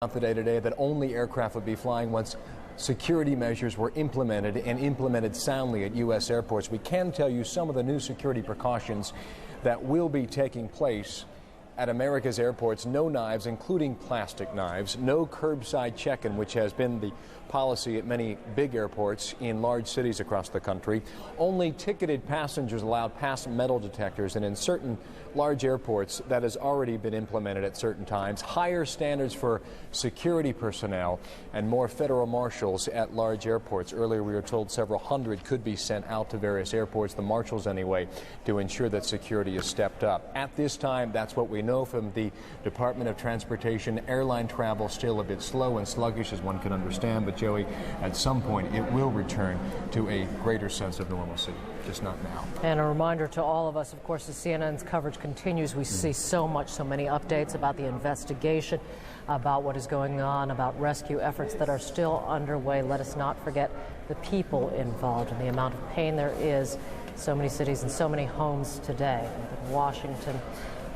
Out today that only aircraft would be flying once security measures were implemented and implemented soundly at U.S. airports. We can tell you some of the new security precautions that will be taking place at America's airports. No knives, including plastic knives. No curbside check-in, which has been the policy at many big airports in large cities across the country. Only ticketed passengers allowed past metal detectors, and in certain large airports that has already been implemented at certain times. Higher standards for security personnel and more federal marshals at large airports. Earlier we were told several hundred could be sent out to various airports, the marshals anyway, to ensure that security is stepped up. At this time, that's what we know from the Department of Transportation. Airline travel still a bit slow and sluggish, as one can understand, but Joey, at some point it will return to a greater sense of normalcy, just not now. And a reminder to all of us, of course, as CNN's coverage continues, we see so many updates about the investigation, about what is going on, about rescue efforts that are still underway. Let us not forget the people involved and the amount of pain there is in so many cities and so many homes today, in Washington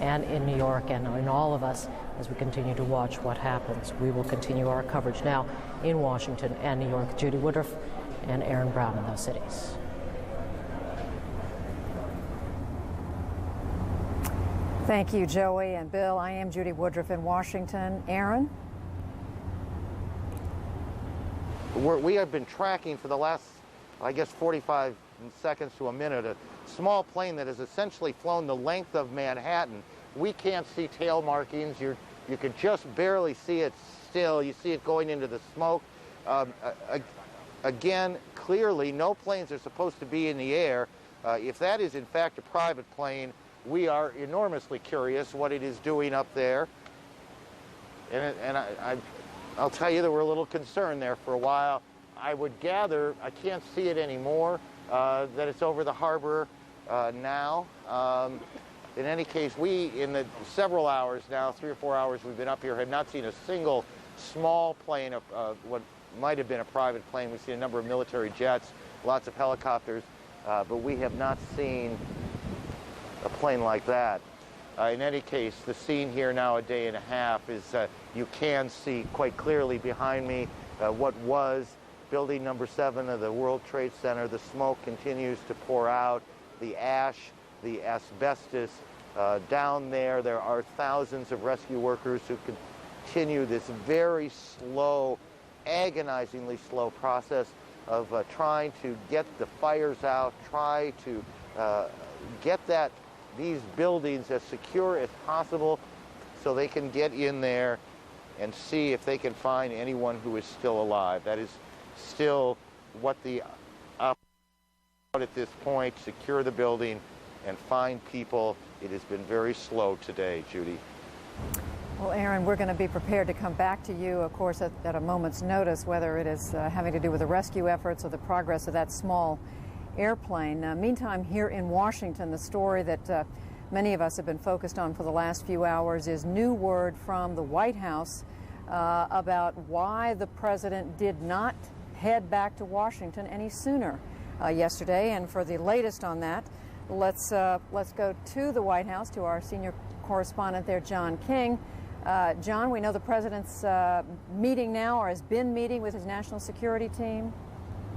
and in New York, and in all of us as we continue to watch what happens. We will continue our coverage now in Washington and New York. Judy Woodruff and Aaron Brown in those cities. Thank you, Joey and Bill. I am Judy Woodruff in Washington. Aaron? We have been tracking for the last, I guess, 45 seconds to a minute, a small plane that has essentially flown the length of Manhattan. We can't see tail markings. You can just barely see it still. You see it going into the smoke. Again, clearly, no planes are supposed to be in the air. If that is, in fact, a private plane, we are enormously curious what it is doing up there. And I'll tell you that we're a little concerned there for a while. I would gather, I can't see it anymore, that it's over the harbor now. In any case, we, in the several hours now, 3 or 4 hours we've been up here, have not seen a single small plane of what might have been a private plane. We've seen a number of military jets, lots of helicopters, but we have not seen a plane like that. In any case, the scene here now, a day and a half, is you can see quite clearly behind me what was building number 7 of the World Trade Center. The smoke continues to pour out, the ash, the asbestos. Down there are thousands of rescue workers who continue this very slow, agonizingly slow process of trying to get the fires out, try to get these buildings as secure as possible so they can get in there and see if they can find anyone who is still alive. That is still what the at this point, secure the building and find people. It has been very slow today, Judy. Well, Aaron, we're going to be prepared to come back to you, of course, at a moment's notice, whether it is having to do with the rescue efforts or the progress of that small airplane. Meantime, here in Washington, the story that many of us have been focused on for the last few hours is new word from the White House about why the president did not head back to Washington any sooner yesterday. And for the latest on that, let's go to the White House, to our senior correspondent there, John King. John, we know the president's meeting now, or has been meeting with his national security team.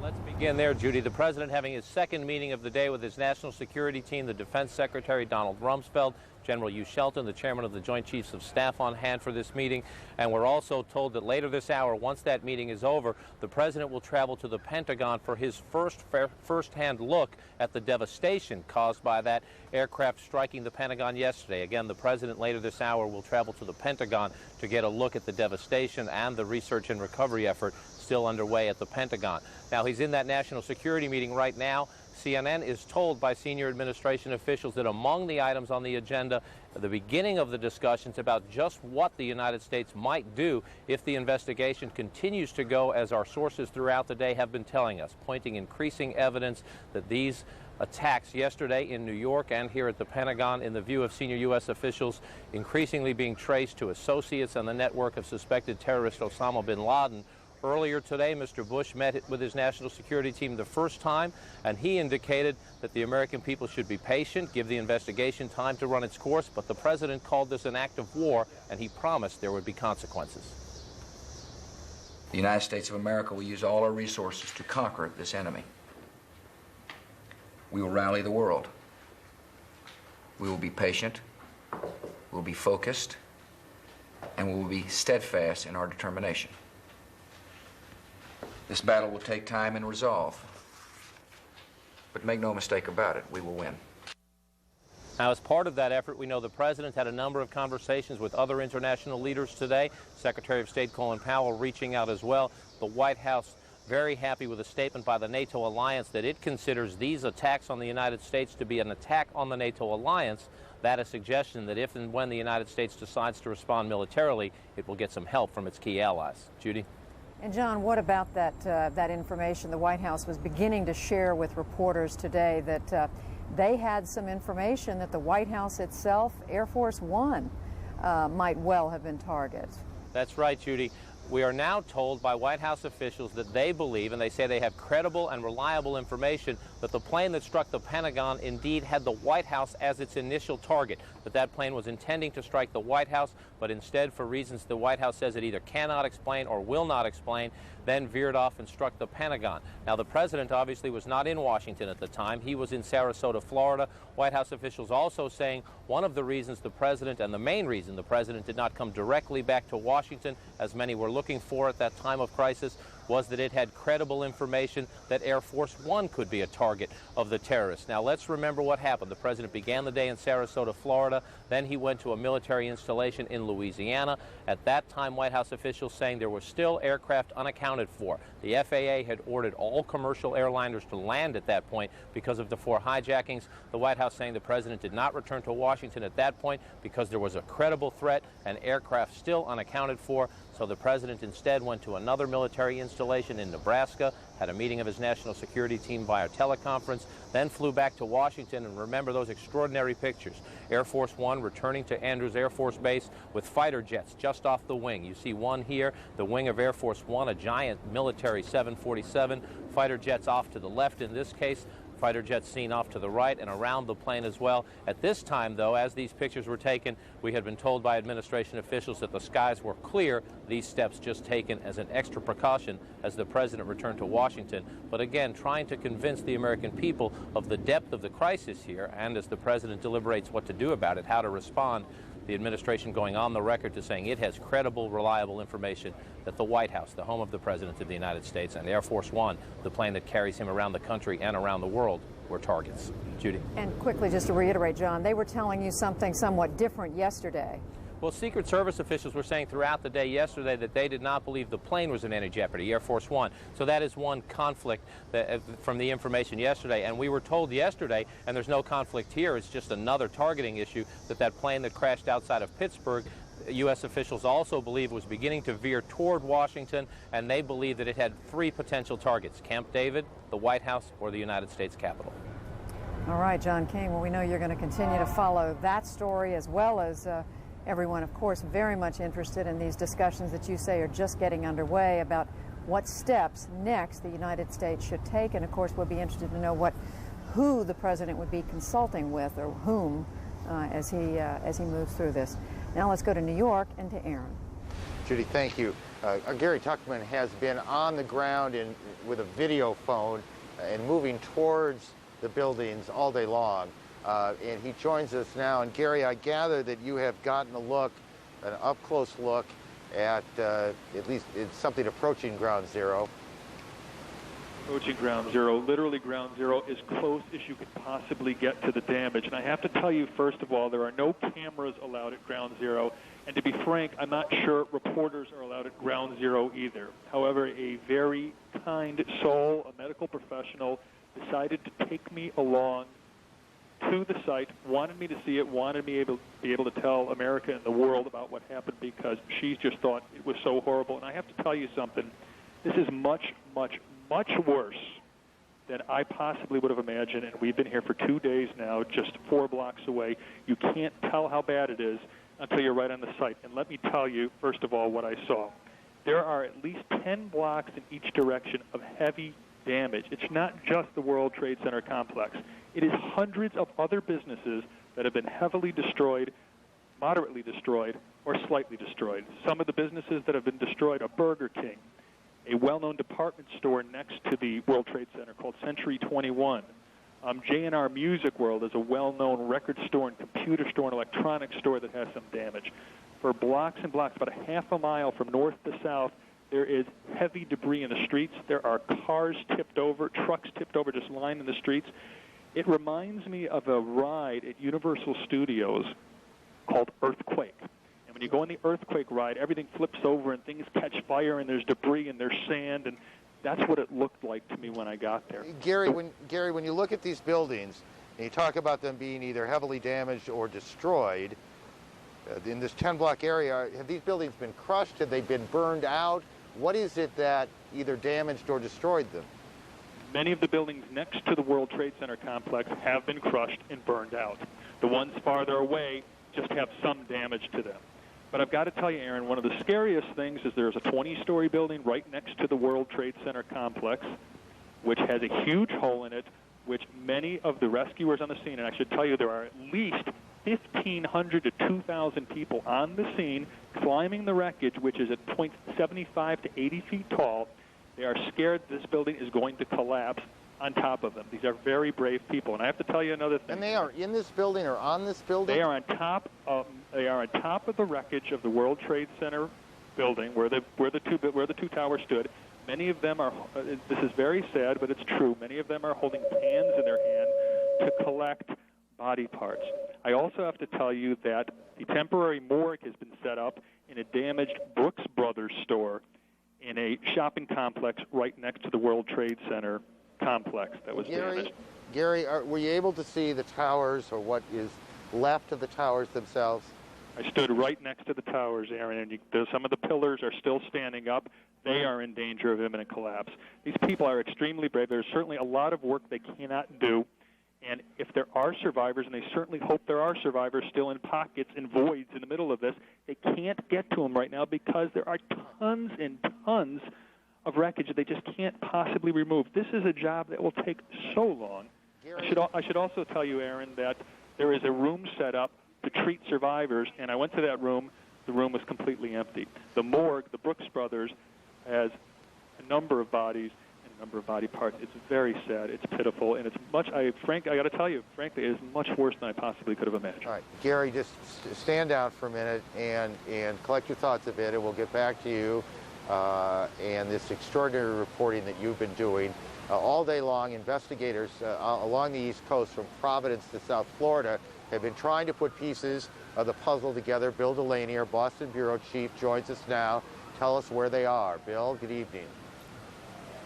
Let's begin there, Judy. The president having his second meeting of the day with his national security team, the Defense Secretary Donald Rumsfeld, General Hugh Shelton, the chairman of the Joint Chiefs of Staff, on hand for this meeting. And we're also told that later this hour, once that meeting is over, the president will travel to the Pentagon for his first-hand look at the devastation caused by that aircraft striking the Pentagon yesterday. Again, the president later this hour will travel to the Pentagon to get a look at the devastation and the research and recovery effort still underway at the Pentagon. Now, he's in that national security meeting right now. CNN is told by senior administration officials that among the items on the agenda at the beginning of the discussions about just what the United States might do if the investigation continues to go as our sources throughout the day have been telling us, pointing increasing evidence that these attacks yesterday in New York and here at the Pentagon, in the view of senior U.S. officials, increasingly being traced to associates on the network of suspected terrorist Osama bin Laden. Earlier today, Mr. Bush met with his national security team the first time, and he indicated that the American people should be patient, give the investigation time to run its course, but the president called this an act of war, and he promised there would be consequences. The United States of America will use all our resources to conquer this enemy. We will rally the world. We will be patient, we'll be focused, and we will be steadfast in our determination. This battle will take time and resolve, but make no mistake about it, we will win. Now, as part of that effort, we know the President had a number of conversations with other international leaders today. Secretary of State Colin Powell reaching out as well. The White House very happy with a statement by the NATO alliance that it considers these attacks on the United States to be an attack on the NATO alliance. That a suggestion that if and when the United States decides to respond militarily, it will get some help from its key allies. Judy? And John, what about that information the White House was beginning to share with reporters today, that they had some information that the White House itself, Air Force One, might well have been targets? That's right, Judy. We are now told by White House officials that they believe, and they say they have credible and reliable information, that the plane that struck the Pentagon indeed had the White House as its initial target, that that plane was intending to strike the White House, but instead, for reasons the White House says it either cannot explain or will not explain, then veered off and struck the Pentagon. Now, the President obviously was not in Washington at the time. He was in Sarasota, Florida. White House officials also saying one of the reasons the President, and the main reason the President did not come directly back to Washington, as many were looking for at that time of crisis, was that it had credible information that Air Force One could be a target of the terrorists. Now, let's remember what happened. The President began the day in Sarasota, Florida. Then he went to a military installation in Louisiana. At that time, White House officials saying there were still aircraft unaccounted for. The FAA had ordered all commercial airliners to land at that point because of the 4 hijackings. The White House saying the President did not return to Washington at that point because there was a credible threat and aircraft still unaccounted for. So the President instead went to another military installation in Nebraska, had a meeting of his national security team via teleconference, then flew back to Washington. And remember those extraordinary pictures. Air Force One returning to Andrews Air Force Base with fighter jets just off the wing. You see one here, the wing of Air Force One, a giant military 747. Fighter jets off to the left in this case. Fighter jets seen off to the right and around the plane as well. At this time, though, as these pictures were taken, we had been told by administration officials that the skies were clear. These steps just taken as an extra precaution as the President returned to Washington. But again, trying to convince the American people of the depth of the crisis here, and as the President deliberates what to do about it, how to respond, the administration going on the record to saying it has credible, reliable information that the White House, the home of the President of the United States, and Air Force One, the plane that carries him around the country and around the world, were targets. Judy? And quickly, just to reiterate, John, they were telling you something somewhat different yesterday. Well, Secret Service officials were saying throughout the day yesterday that they did not believe the plane was in any jeopardy, Air Force One. So that is one conflict that, from the information yesterday. And we were told yesterday, and there's no conflict here, it's just another targeting issue, that that plane that crashed outside of Pittsburgh, U.S. officials also believe was beginning to veer toward Washington, and they believe that it had 3 potential targets: Camp David, the White House, or the United States Capitol. All right, John King. Well, we know you're going to continue to follow that story, as well as everyone, of course, very much interested in these discussions that you say are just getting underway about what steps next the United States should take. And of course, we'll be interested to know who the President would be consulting with, or whom, as he moves through this. Now let's go to New York and to Aaron. Judy, thank you. Gary Tuchman has been on the ground with a video phone and moving towards the buildings all day long. And he joins us now. And Gary, I gather that you have gotten an up-close look at least it's something approaching ground zero. Approaching ground zero, literally ground zero, as close as you could possibly get to the damage. And I have to tell you, first of all, there are no cameras allowed at ground zero. And to be frank, I'm not sure reporters are allowed at ground zero either. However, a very kind soul, a medical professional, decided to take me along to the site, wanted me to see it, wanted me to be able to tell America and the world about what happened, because she just thought it was so horrible. And I have to tell you something. This is much, much, much worse than I possibly would have imagined, and we've been here for 2 days now, just 4 blocks away. You can't tell how bad it is until you're right on the site. And let me tell you, first of all, what I saw. There are at least 10 blocks in each direction of heavy damage. It's not just the World Trade Center complex. It is hundreds of other businesses that have been heavily destroyed, moderately destroyed, or slightly destroyed. Some of the businesses that have been destroyed are Burger King, a well-known department store next to the World Trade Center called Century 21. J&R Music World is a well-known record store and computer store and electronics store that has some damage. For blocks and blocks, about a half a mile from north to south, there is heavy debris in the streets. There are cars tipped over, trucks tipped over, just lying in the streets. It reminds me of a ride at Universal Studios called Earthquake. And when you go on the Earthquake ride, everything flips over and things catch fire and there's debris and there's sand, and that's what it looked like to me when I got there. Gary, when you look at these buildings and you talk about them being either heavily damaged or destroyed, in this 10-block area, have these buildings been crushed? Have they been burned out? What is it that either damaged or destroyed them? Many of the buildings next to the World Trade Center complex have been crushed and burned out. The ones farther away just have some damage to them. But I've got to tell you, Aaron, one of the scariest things is there's a 20-story building right next to the World Trade Center complex, which has a huge hole in it, which many of the rescuers on the scene, and I should tell you there are at least 1,500 to 2,000 people on the scene climbing the wreckage, which is at point 75 to 80 feet tall. They are scared this building is going to collapse on top of them. These are very brave people. And I have to tell you another thing. And they are in this building or on this building? They are on top of the wreckage of the World Trade Center building where the two towers stood. Many of them are, this is very sad, but it's true, many of them are holding pans in their hand to collect body parts. I also have to tell you that the temporary morgue has been set up in a damaged Brooks Brothers store in a shopping complex right next to the World Trade Center complex that was damaged. Gary, were you able to see the towers or what is left of the towers themselves? I stood right next to the towers, Aaron, and some of the pillars are still standing up. They are in danger of imminent collapse. These people are extremely brave. There's certainly a lot of work they cannot do. And if there are survivors, and they certainly hope there are survivors still in pockets and voids in the middle of this, they can't get to them right now because there are tons and tons of wreckage that they just can't possibly remove. This is a job that will take so long. I should also tell you, Aaron, that there is a room set up to treat survivors, and I went to that room. The room was completely empty. The morgue, the Brooks Brothers, has a number of bodies and a number of body parts. It's very sad. It's pitiful, and it's much. I got to tell you, frankly, it is much worse than I possibly could have imagined. All right, Gary, just stand down for a minute and collect your thoughts a bit, and we'll get back to you and this extraordinary reporting that you've been doing all day long. Investigators along the East Coast, from Providence to South Florida, have been trying to put pieces of the puzzle together. Bill Delaney, our Boston bureau chief, joins us now. Tell us where they are. Bill, good evening.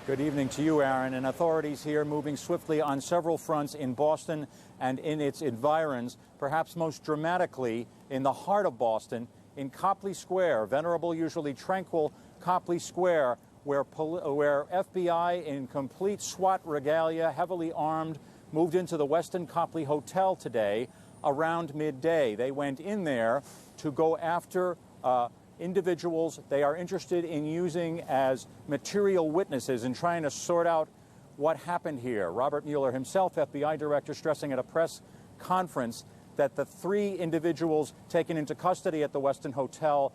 Good evening to you, Aaron. And authorities here moving swiftly on several fronts in Boston and in its environs, perhaps most dramatically in the heart of Boston, in Copley Square, venerable, usually tranquil Copley Square, where FBI in complete SWAT regalia, heavily armed, moved into the Westin Copley Hotel today around midday. They went in there to go after individuals they are interested in using as material witnesses and trying to sort out what happened here. Robert Mueller himself, FBI director, stressing at a press conference that the 3 individuals taken into custody at the Westin Hotel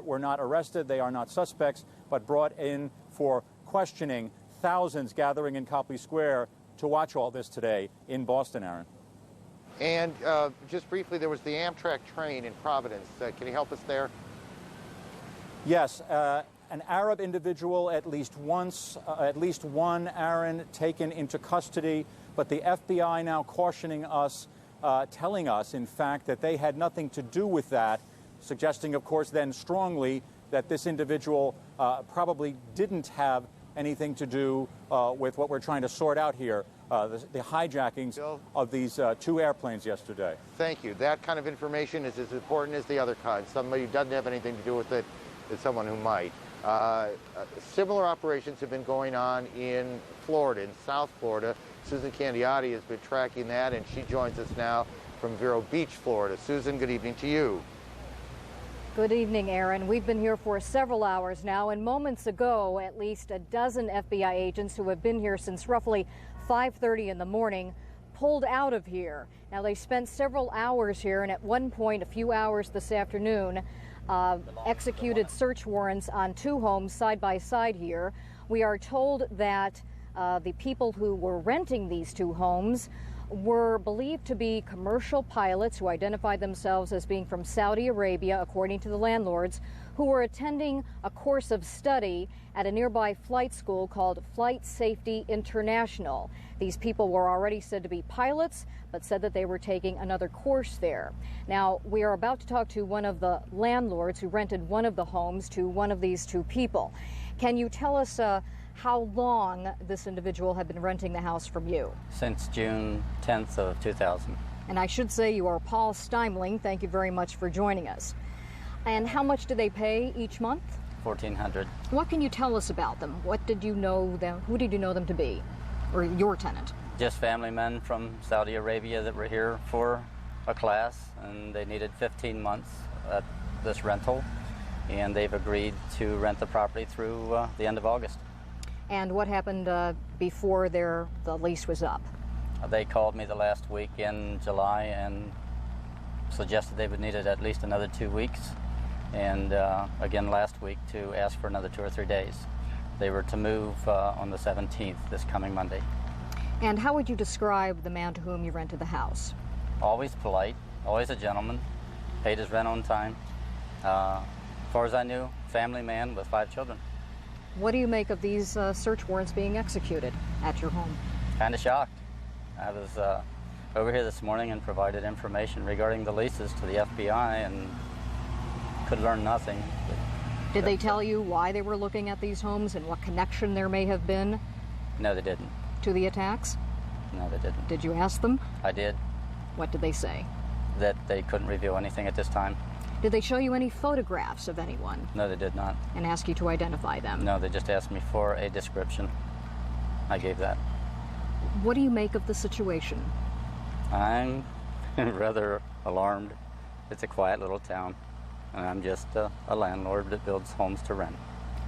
were not arrested. They are not suspects, but brought in for questioning. Thousands gathering in Copley Square to watch all this today in Boston, Aaron. And just briefly, there was the Amtrak train in Providence. Can you help us there? Yes, an Arab individual, at least one, Aaron, taken into custody, but the FBI now cautioning us, telling us, in fact, that they had nothing to do with that, suggesting, of course, then strongly that this individual probably didn't have anything to do with what we're trying to sort out here, the hijackings of these 2 airplanes yesterday. Thank you. That kind of information is as important as the other kind. Somebody who doesn't have anything to do with it is someone who might. Similar operations have been going on in Florida, in South Florida. Susan Candiotti has been tracking that, and she joins us now from Vero Beach, Florida. Susan, good evening to you. Good evening, Aaron. We've been here for several hours now, and moments ago, at least a dozen FBI agents who have been here since roughly 5:30 in the morning pulled out of here. Now, they spent several hours here, and at one point, a few hours this afternoon, executed search warrants on 2 homes side by side here. We are told that the people who were renting these 2 homes were believed to be commercial pilots who identified themselves as being from Saudi Arabia, according to the landlords, who were attending a course of study at a nearby flight school called Flight Safety International. These people were already said to be pilots, but said that they were taking another course there. Now, we are about to talk to one of the landlords who rented one of the homes to one of these 2 people. Can you tell us how long this individual had been renting the house from you? Since June 10th of 2000. And I should say you are Paul Steimling. Thank you very much for joining us. And how much do they pay each month? $1,400. What can you tell us about them? What did you know them? Who did you know them to be, or your tenant? Just family men from Saudi Arabia that were here for a class, and they needed 15 months at this rental, and they've agreed to rent the property through the end of August. And what happened before the lease was up? They called me the last week in July and suggested they would need it at least another 2 weeks, and again last week to ask for another 2 or 3 days. They were to move on the 17th, this coming Monday. And how would you describe the man to whom you rented the house? Always polite, always a gentleman, paid his rent on time. As far as I knew, family man with 5 children. What do you make of these search warrants being executed at your home? Kind of shocked. I was over here this morning and provided information regarding the leases to the FBI and could learn nothing. Did they tell you why they were looking at these homes and what connection there may have been? No, they didn't. To the attacks? No, they didn't. Did you ask them? I did. What did they say? That they couldn't reveal anything at this time. Did they show you any photographs of anyone? No, they did not. And ask you to identify them? No, they just asked me for a description. I gave that. What do you make of the situation? I'm rather alarmed. It's a quiet little town, and I'm just a landlord that builds homes to rent.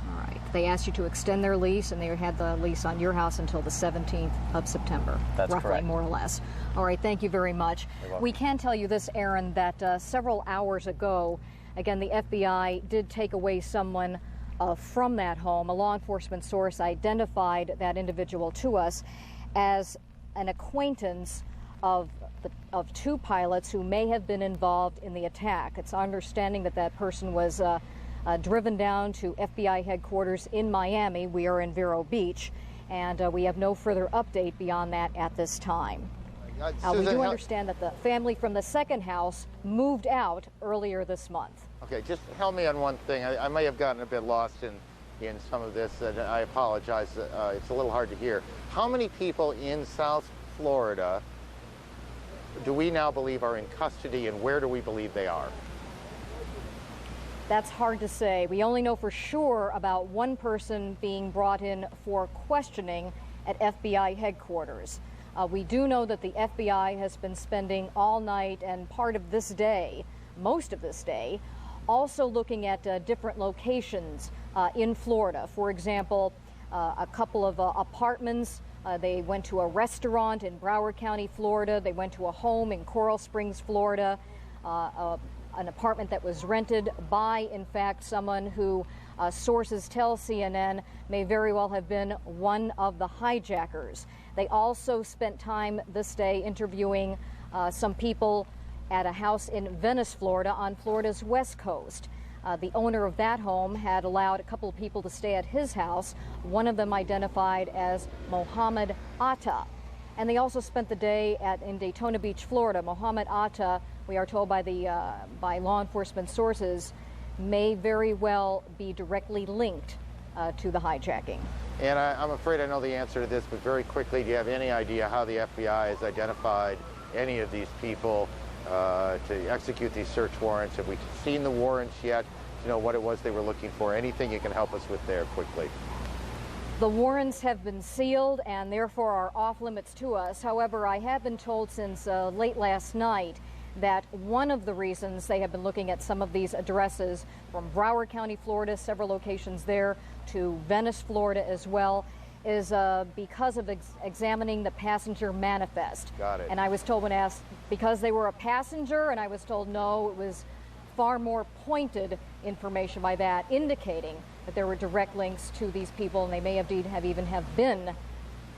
All right. They asked you to extend their lease, and they had the lease on your house until the 17th of September. That's roughly, correct. More or less. All right, thank you very much. You're welcome. We can tell you this, Aaron, that several hours ago, again, the FBI did take away someone from that home. A law enforcement source identified that individual to us as an acquaintance of 2 pilots who may have been involved in the attack. It's our understanding that that person was driven down to FBI headquarters in Miami. We are in Vero Beach, and we have no further update beyond that at this time. We do understand that the family from the second house moved out earlier this month. Okay, just help me on one thing. I may have gotten a bit lost in some of this, and I apologize. It's a little hard to hear. How many people in South Florida do we now believe are in custody, and where do we believe they are? That's hard to say. We only know for sure about one person being brought in for questioning at FBI headquarters. We do know that the FBI has been spending all night and part of this day, most of this day, also looking at different locations in Florida. For example, a couple of apartments. They went to a restaurant in Broward County, Florida. They went to a home in Coral Springs, Florida. An apartment that was rented by, in fact, someone who sources tell CNN may very well have been one of the hijackers. They also spent time this day interviewing some people at a house in Venice, Florida, on Florida's west coast. The owner of that home had allowed a couple of people to stay at his house, one of them identified as Mohammed Atta. And they also spent the day in Daytona Beach, Florida. Mohammed Atta, we are told by law enforcement sources, may very well be directly linked to the hijacking. And I'm afraid I know the answer to this, but very quickly, do you have any idea how the FBI has identified any of these people to execute these search warrants? Have we seen the warrants yet to know what it was they were looking for? Anything you can help us with there quickly? The warrants have been sealed and therefore are off limits to us. However, I have been told since late last night that one of the reasons they have been looking at some of these addresses from Broward County, Florida, several locations there, to Venice, Florida as well, is because of examining the passenger manifest. Got it. And I was told when asked because they were a passenger, and I was told no, it was far more pointed information by that, indicating that there were direct links to these people, and they may indeed have been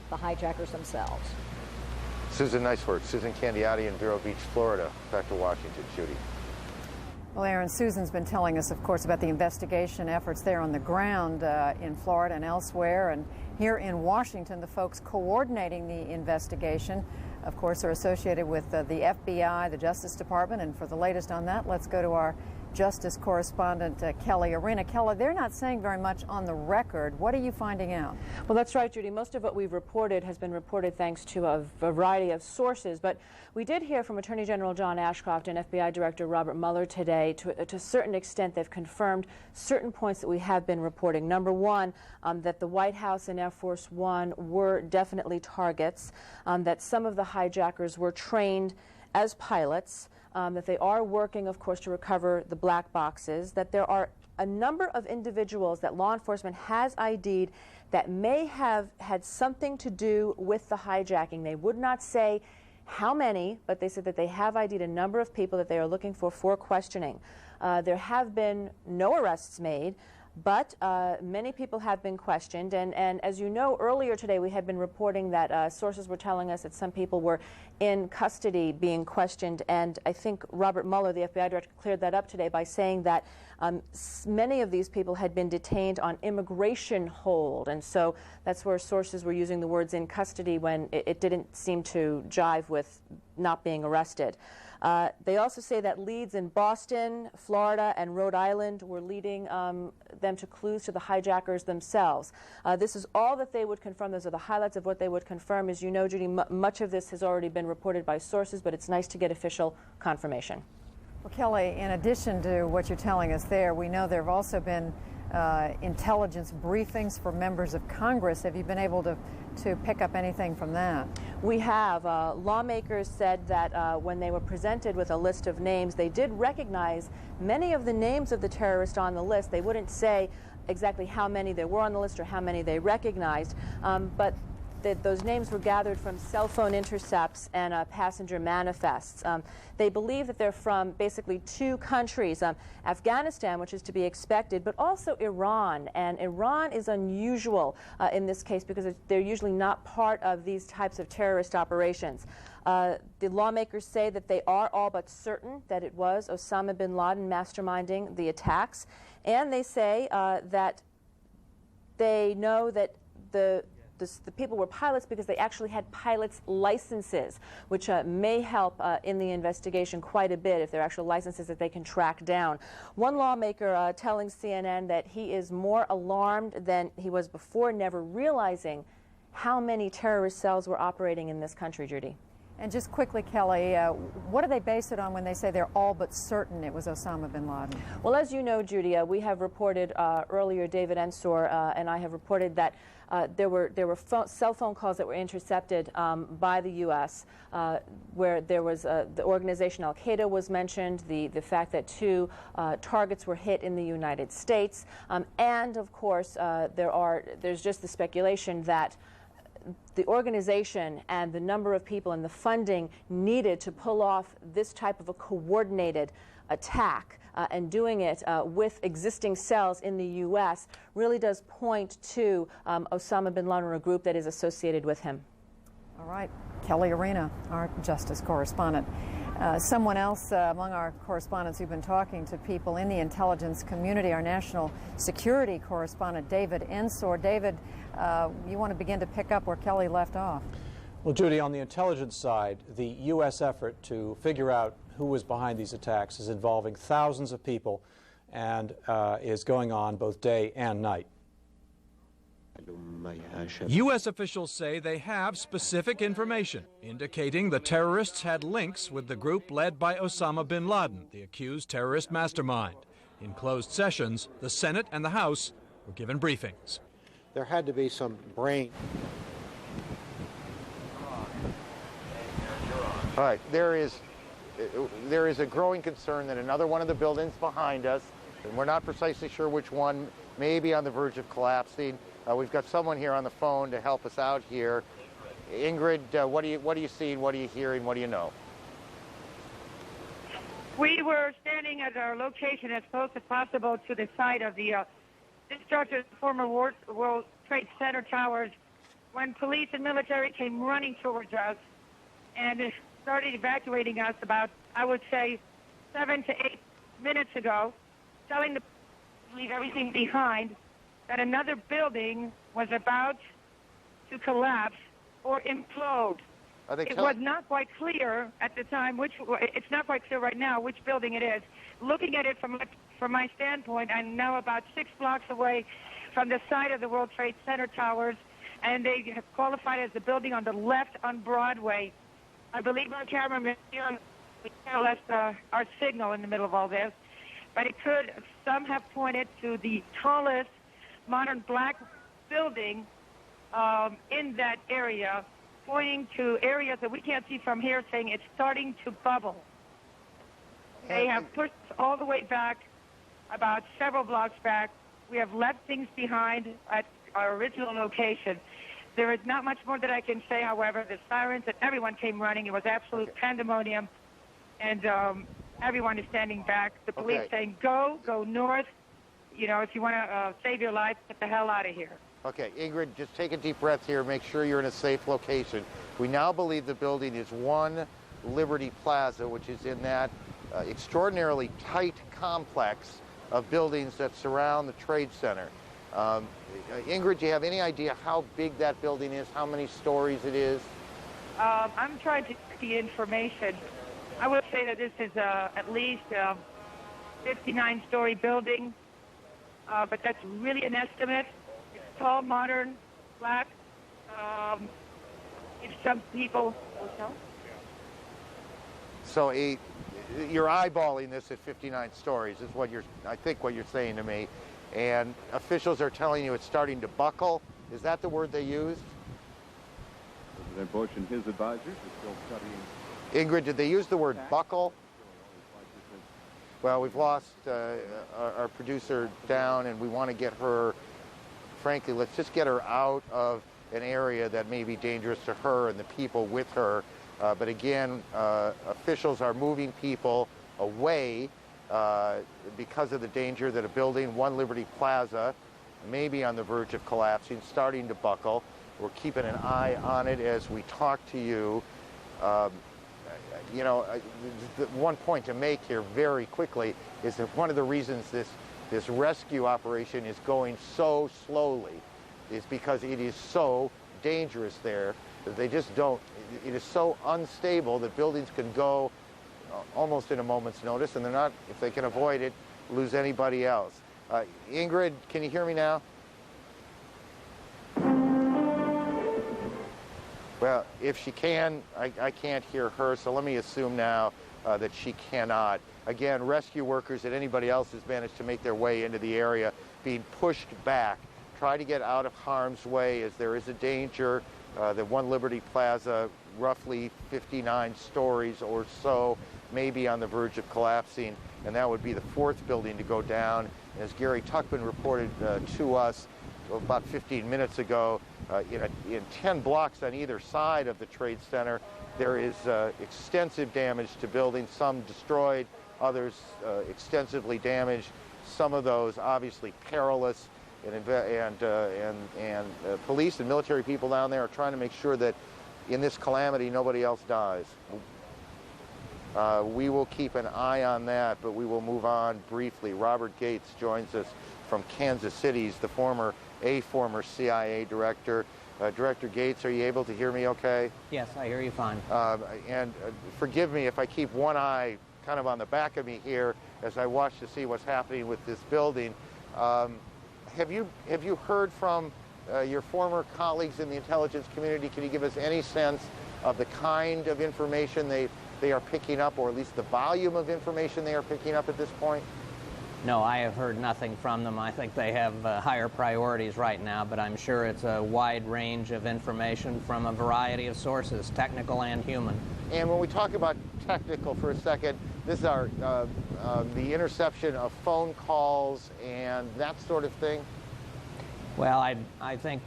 the hijackers themselves. Susan, nice work. Susan Candiotti in Vero Beach, Florida. Back to Washington, Judy. Well, Aaron, Susan's been telling us, of course, about the investigation efforts there on the ground in Florida and elsewhere. And here in Washington, the folks coordinating the investigation, of course, are associated with the FBI, the Justice Department. And for the latest on that, let's go to our Justice correspondent, Kelly Arena. Kelly, they're not saying very much on the record. What are you finding out? Well, that's right, Judy. Most of what we've reported has been reported thanks to a variety of sources. But we did hear from Attorney General John Ashcroft and FBI Director Robert Mueller today. To a certain extent, they've confirmed certain points that we have been reporting. Number one, that the White House and Air Force One were definitely targets, that some of the hijackers were trained as pilots, that they are working, of course, to recover the black boxes, that there are a number of individuals that law enforcement has ID'd that may have had something to do with the hijacking. They would not say how many, but they said that they have ID'd a number of people that they are looking for questioning. There have been no arrests made, but many people have been questioned. And as you know, earlier today we had been reporting that sources were telling us that some people were in custody being questioned. And I think Robert Mueller, the FBI director, cleared that up today by saying that many of these people had been detained on immigration hold. And so that's where sources were using the words in custody when it didn't seem to jive with not being arrested. They also say that leads in Boston, Florida, and Rhode Island were leading them to clues to the hijackers themselves. This is all that they would confirm. Those are the highlights of what they would confirm. As you know, Judy, much of this has already been reported by sources, but it's nice to get official confirmation. Well, Kelly, in addition to what you're telling us there, we know there have also been intelligence briefings for members of Congress. Have you been able to pick up anything from that? We have. Lawmakers said that when they were presented with a list of names, they did recognize many of the names of the terrorists on the list. They wouldn't say exactly how many there were on the list or how many they recognized, but those names were gathered from cell phone intercepts and passenger manifests. They believe that they're from basically two countries, Afghanistan, which is to be expected, but also Iran. And Iran is unusual in this case because they're usually not part of these types of terrorist operations. The lawmakers say that they are all but certain that it was Osama bin Laden masterminding the attacks. And they say that they know that the people were pilots because they actually had pilots' licenses, which may help in the investigation quite a bit if they're actual licenses that they can track down. One lawmaker telling CNN that he is more alarmed than he was before, never realizing how many terrorist cells were operating in this country, Judy. And just quickly, Kelly, what do they base it on when they say they're all but certain it was Osama bin Laden? Well, as you know, Judy, we have reported earlier, David Ensor and I have reported that there were cell phone calls that were intercepted by the U.S. Where there was the organization Al-Qaeda was mentioned, the fact that two targets were hit in the United States, and of course there's just the speculation that the organization and the number of people and the funding needed to pull off this type of a coordinated attack and doing it with existing cells in the U.S. really does point to Osama bin Laden or a group that is associated with him. All right. Kelly Arena, our Justice correspondent. Someone else among our correspondents who've been talking to people in the intelligence community, our national security correspondent, David Ensor. David, you want to begin to pick up where Kelly left off? Well, Judy, on the intelligence side, the U.S. effort to figure out who was behind these attacks is involving thousands of people and is going on both day and night. U.S. officials say they have specific information indicating the terrorists had links with the group led by Osama bin Laden, the accused terrorist mastermind. In closed sessions, the Senate and the House were given briefings. There had to be some brain. All right, there is a growing concern that another one of the buildings behind us, and we're not precisely sure which one, may be on the verge of collapsing. We've got someone here on the phone to help us out here. Ingrid, what are you seeing? What are you hearing? What do you know? We were standing standing at our location as close as possible to the site of the destructive former World Trade Center towers when police and military came running towards us and started evacuating us about, I would say, 7 to 8 minutes ago, telling the police to leave everything behind, that another building was about to collapse or implode. It was not quite clear at the time it's not quite clear right now which building it is. Looking at it from my standpoint, I'm now about 6 blocks away from the site of the World Trade Center towers, and they have qualified as the building on the left on Broadway. I believe our cameraman here left our signal in the middle of all this, but some have pointed to the tallest modern black building in that area, pointing to areas that we can't see from here, saying it's starting to bubble. They have pushed all the way back, about several blocks back. We have left things behind at our original location. There is not much more that I can say, however. The sirens and everyone came running. It was absolute pandemonium, and everyone is standing back. The police saying, go north. You know, if you want to save your life, get the hell out of here. Okay, Ingrid, just take a deep breath here. Make sure you're in a safe location. We now believe the building is 1 Liberty Plaza, which is in that extraordinarily tight complex of buildings that surround the Trade Center. Ingrid, do you have any idea how big that building is, how many stories it is? I'm trying to get the information. I would say that this is at least a 59-story building, but that's really an estimate. It's tall, modern, black. If some people don't know. So you're eyeballing this at 59 stories is what I think what you're saying to me. And officials are telling you it's starting to buckle. Is that the word they used? President Bush and his advisors are still studying. Ingrid, did they use the word buckle? Well, we've lost our producer down, and we want to get her, frankly, let's just get her out of an area that may be dangerous to her and the people with her. But again, officials are moving people away because of the danger that a building, 1 Liberty Plaza, may be on the verge of collapsing, starting to buckle. We're keeping an eye on it as we talk to you. You know, the one point to make here very quickly is that one of the reasons this rescue operation is going so slowly is because it is so dangerous there that they just don't, it is so unstable that buildings can go almost in a moment's notice, and they're not, if they can avoid it, lose anybody else. Ingrid, can you hear me now? Well, if she can, I can't hear her, so let me assume now that she cannot. Again, rescue workers and anybody else has managed to make their way into the area, being pushed back. Try to get out of harm's way, as there is a danger that 1 Liberty Plaza, roughly 59 stories or so, may be on the verge of collapsing, and that would be the 4th building to go down. As Gary Tuckman reported to us about 15 minutes ago, in 10 blocks on either side of the Trade Center, there is extensive damage to buildings, some destroyed, others extensively damaged, some of those obviously perilous, and police and military people down there are trying to make sure that in this calamity nobody else dies. We will keep an eye on that, but we will move on briefly. Robert Gates joins us from Kansas City. He's the former CIA director. Director Gates, are you able to hear me okay? Yes, I hear you fine. And forgive me if I keep one eye kind of on the back of me here as I watch to see what's happening with this building. Have you heard from your former colleagues in the intelligence community? Can you give us any sense of the kind of information they are picking up, or at least the volume of information they are picking up at this point? No, I have heard nothing from them. I think they have higher priorities right now, but I'm sure it's a wide range of information from a variety of sources, technical and human. And when we talk about technical for a second, this is the interception of phone calls and that sort of thing? Well, I think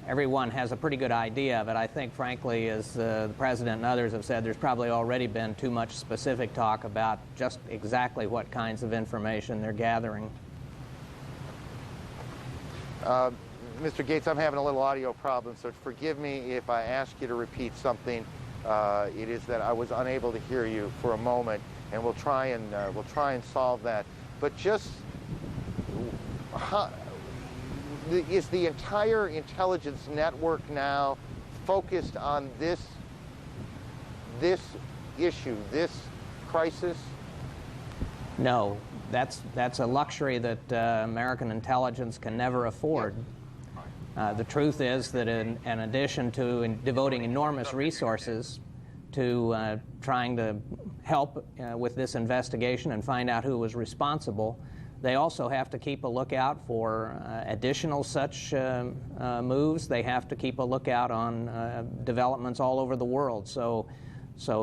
everyone has a pretty good idea of it. I think, frankly, as the President and others have said, there's probably already been too much specific talk about just exactly what kinds of information they're gathering. Mr. Gates, I'm having a little audio problem, so forgive me if I ask you to repeat something. It is that I was unable to hear you for a moment, and we'll try and solve that. But just is the entire intelligence network now focused on this issue, this crisis? No, that's a luxury that American intelligence can never afford. The truth is that in addition to devoting enormous resources to trying to help with this investigation and find out who was responsible, they also have to keep a lookout for additional such moves. They have to keep a lookout on developments all over the world. So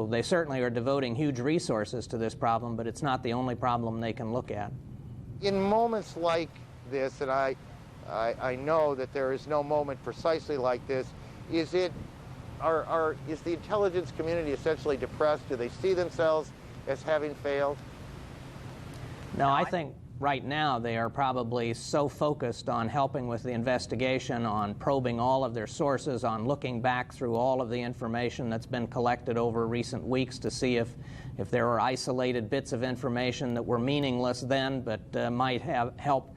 they certainly are devoting huge resources to this problem, but it's not the only problem they can look at. In moments like this, and I know that there is no moment precisely like this, is the intelligence community essentially depressed? Do they see themselves as having failed? No, I think right now they are probably so focused on helping with the investigation, on probing all of their sources, on looking back through all of the information that's been collected over recent weeks to see if there are isolated bits of information that were meaningless then but might help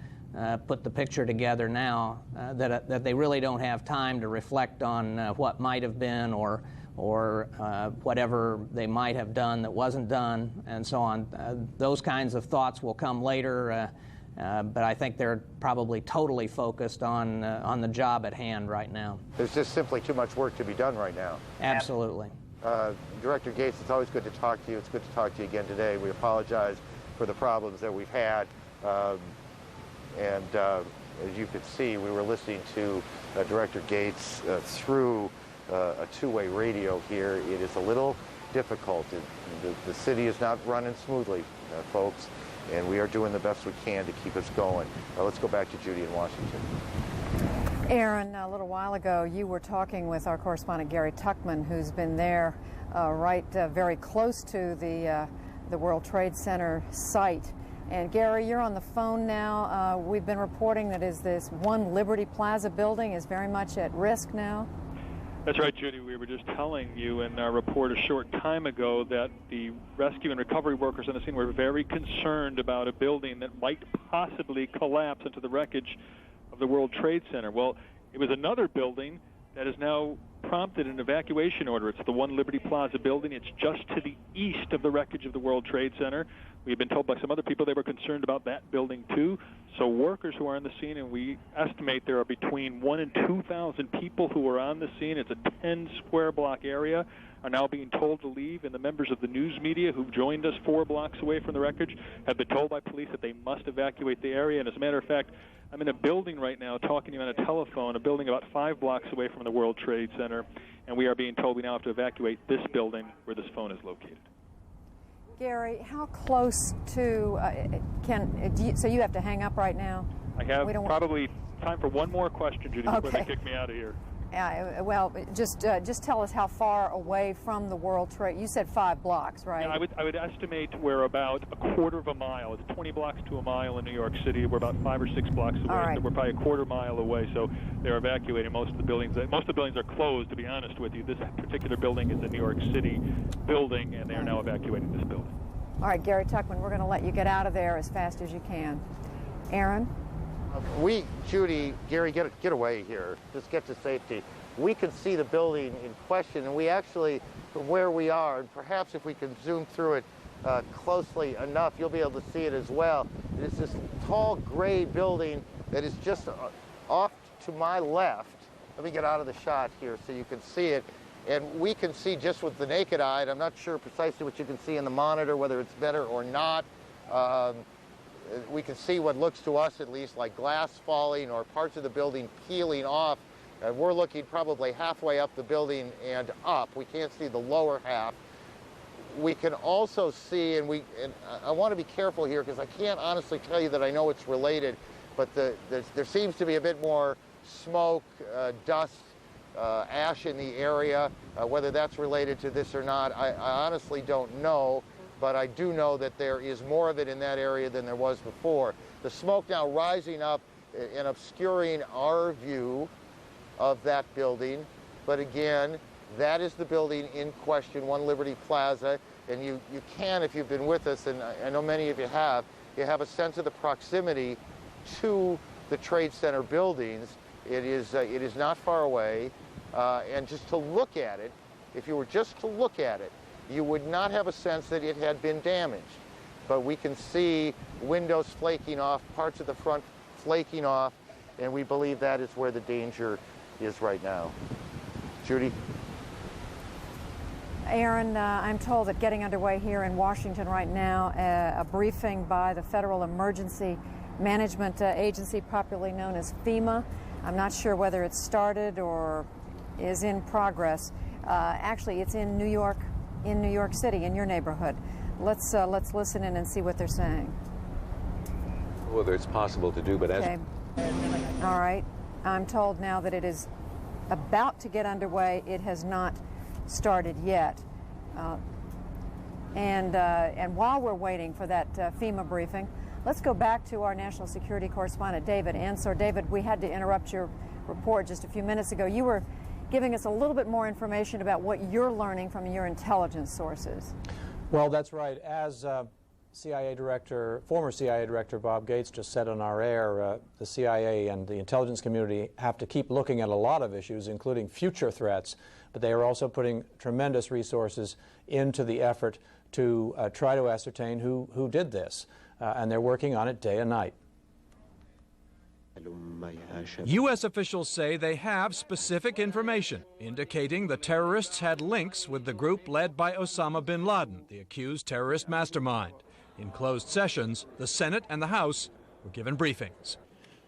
put the picture together now, that they really don't have time to reflect on what might have been or whatever they might have done that wasn't done, and so on. Those kinds of thoughts will come later, but I think they're probably totally focused on the job at hand right now. There's just simply too much work to be done right now. Absolutely. Director Gates, it's always good to talk to you. It's good to talk to you again today. We apologize for the problems that we've had. As you could see, we were listening to Director Gates through a two-way radio here. It is a little difficult. The city is not running smoothly, folks, and we are doing the best we can to keep us going. Let's go back to Judy in Washington. Aaron, a little while ago, you were talking with our correspondent Gary Tuckman, who's been there very close to the World Trade Center site. And Gary, you're on the phone now. We've been reporting that this One Liberty Plaza building is very much at risk now. That's right, Judy. We were just telling you in our report a short time ago that the rescue and recovery workers on the scene were very concerned about a building that might possibly collapse into the wreckage of the World Trade Center. Well, it was another building that has now prompted an evacuation order. It's the One Liberty Plaza building. It's just to the east of the wreckage of the World Trade Center. We've been told by some other people they were concerned about that building too. So workers who are on the scene, and we estimate there are between 1,000 and 2,000 people who are on the scene. It's a 10-square block area, are now being told to leave, and the members of the news media who joined us 4 blocks away from the wreckage have been told by police that they must evacuate the area. And as a matter of fact, I'm in a building right now talking to you on a telephone, a building about 5 blocks away from the World Trade Center, and we are being told we now have to evacuate this building where this phone is located. Gary, how close to so you have to hang up right now? I have probably time for one more question, Judy, before they kick me out of here. Well, just tell us how far away from the World Trade. You said 5 blocks, right? Yeah, I would estimate we're about a quarter of a mile. It's 20 blocks to a mile in New York City. We're about 5 or 6 blocks away. Right. So we're probably a quarter mile away. So they're evacuating most of the buildings. Most of the buildings are closed, to be honest with you. This particular building is a New York City building, and they are now evacuating this building. All right, Gary Tuckman, we're going to let you get out of there as fast as you can. Aaron? Judy, Gary, get away here. Just get to safety. We can see the building in question, and we actually, from where we are, and perhaps if we can zoom through it closely enough, you'll be able to see it as well. It's this tall gray building that is just off to my left. Let me get out of the shot here so you can see it. And we can see just with the naked eye, and I'm not sure precisely what you can see in the monitor, whether it's better or not. We can see what looks to us at least like glass falling or parts of the building peeling off. We're looking probably halfway up the building and up. We can't see the lower half. We can also see, and I want to be careful here because I can't honestly tell you that I know it's related, but there seems to be a bit more smoke, dust, ash in the area. Whether that's related to this or not, I honestly don't know, but I do know that there is more of it in that area than there was before. The smoke now rising up and obscuring our view of that building, but again, that is the building in question, 1 Liberty Plaza, and you can, if you've been with us, and I know many of you have a sense of the proximity to the Trade Center buildings. It is not far away, and just to look at it, if you were just to look at it, you would not have a sense that it had been damaged. But we can see windows flaking off, parts of the front flaking off, and we believe that is where the danger is right now. Judy? Aaron, I'm told that getting underway here in Washington right now, a briefing by the Federal Emergency Management Agency, popularly known as FEMA. I'm not sure whether it's started or is in progress. Actually, it's in New York City, in your neighborhood. Let's listen in and see what they're saying. Whether it's possible to do, but okay. All right. I'm told now that it is about to get underway. It has not started yet. And while we're waiting for that FEMA briefing, let's go back to our national security correspondent, David Ensor. David, we had to interrupt your report just a few minutes ago. You were giving us a little bit more information about what you're learning from your intelligence sources. Well, that's right. As former CIA Director Bob Gates just said on our air, the CIA and the intelligence community have to keep looking at a lot of issues, including future threats, but they are also putting tremendous resources into the effort to try to ascertain who did this, and they're working on it day and night. U.S. officials say they have specific information indicating the terrorists had links with the group led by Osama bin Laden, the accused terrorist mastermind. In closed sessions, the Senate and the House were given briefings.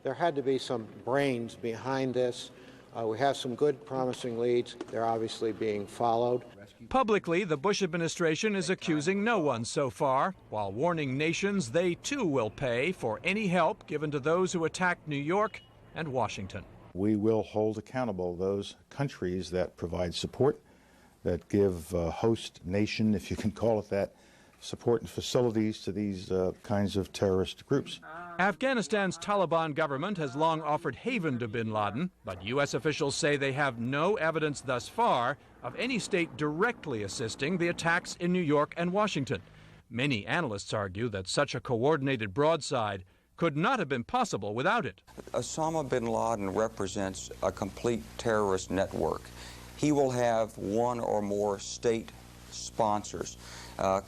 There had to be some brains behind this. We have some good, promising leads. They're obviously being followed. Publicly, the Bush administration is accusing no one so far, while warning nations they too will pay for any help given to those who attacked New York and Washington. We will hold accountable those countries that provide support, that give host nation, if you can call it that, support and facilities to these kinds of terrorist groups. Afghanistan's Taliban government has long offered haven to bin Laden, but U.S. officials say they have no evidence thus far of any state directly assisting the attacks in New York and Washington. Many analysts argue that such a coordinated broadside could not have been possible without it. Osama bin Laden represents a complete terrorist network. He will have one or more state sponsors,